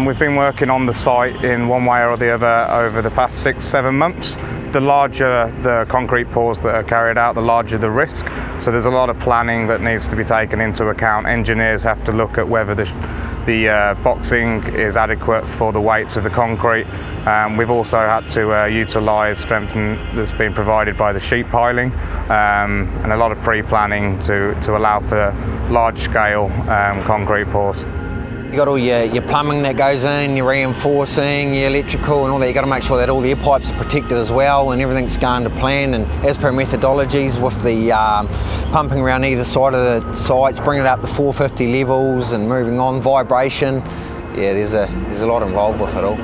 We've been working on the site in one way or the other over the past 6-7 months. The larger the concrete pours that are carried out, the larger the risk. So there's a lot of planning that needs to be taken into account. Engineers have to look at whether the boxing is adequate for the weights of the concrete. We've also had to utilise strength that's been provided by the sheet piling and a lot of pre-planning to allow for large-scale concrete pours. You got all your plumbing that goes in, your reinforcing, your electrical and all that. You got to make sure that all the air pipes are protected as well and everything's going to plan and as per methodologies with the pumping around either side of the sites, bringing it up to 450 levels and moving on, vibration. Yeah, there's a lot involved with it all.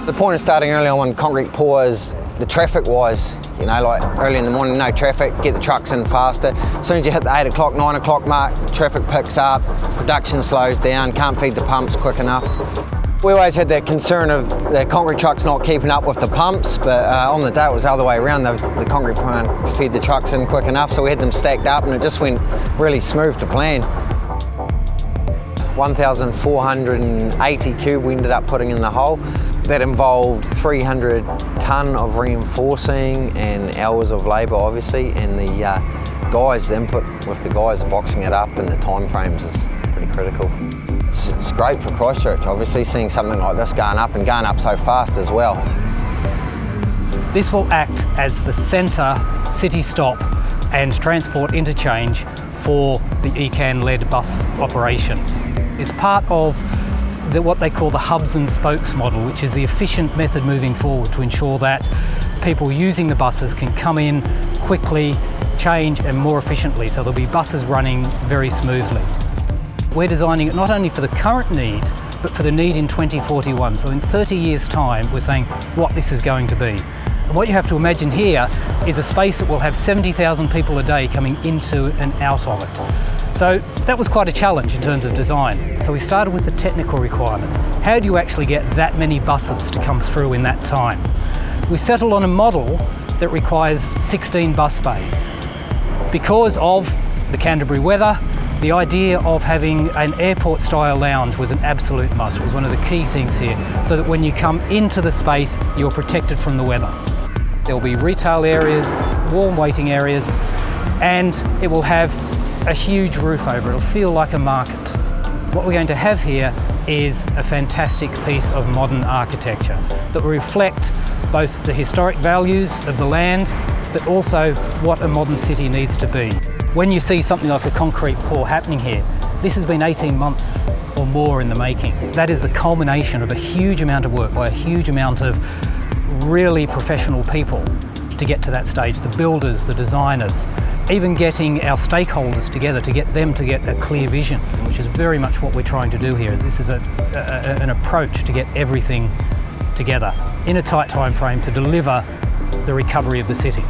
The point of starting early on when concrete pours, the traffic-wise, you know, like early in the morning, no traffic, get the trucks in faster. As soon as you hit the 8 o'clock, 9 o'clock mark, traffic picks up, production slows down, can't feed the pumps quick enough. We always had that concern of the concrete trucks not keeping up with the pumps, but on the day it was the other way around. The concrete plant fed the trucks in quick enough, so we had them stacked up and it just went really smooth to plan. 1,480 cube we ended up putting in the hole. That involved 300 tonne of reinforcing and hours of labour obviously, and the input with the guys boxing it up and the time frames is pretty critical. It's great for Christchurch obviously, seeing something like this going up so fast as well. This will act as the centre city stop and transport interchange for the ECAN-led bus operations. It's part of what they call the hubs and spokes model, which is the efficient method moving forward to ensure that people using the buses can come in quickly, change and more efficiently, so there'll be buses running very smoothly. We're designing it not only for the current need, but for the need in 2041. So in 30 years' time, we're saying what this is going to be. And what you have to imagine here is a space that will have 70,000 people a day coming into and out of it. So that was quite a challenge in terms of design. So we started with the technical requirements. How do you actually get that many buses to come through in that time? We settled on a model that requires 16 bus bays. Because of the Canterbury weather, the idea of having an airport-style lounge was an absolute must. It was one of the key things here, so that when you come into the space, you're protected from the weather. There will be retail areas, warm waiting areas, and it will have a huge roof over it. It'll feel like a market. What we're going to have here is a fantastic piece of modern architecture that will reflect both the historic values of the land, but also what a modern city needs to be. When you see something like a concrete pour happening here, this has been 18 months or more in the making. That is the culmination of a huge amount of work by a huge amount of really professional people to get to that stage, the builders, the designers, even getting our stakeholders together to get them to get a clear vision, which is very much what we're trying to do here. This is an approach to get everything together in a tight time frame to deliver the recovery of the city.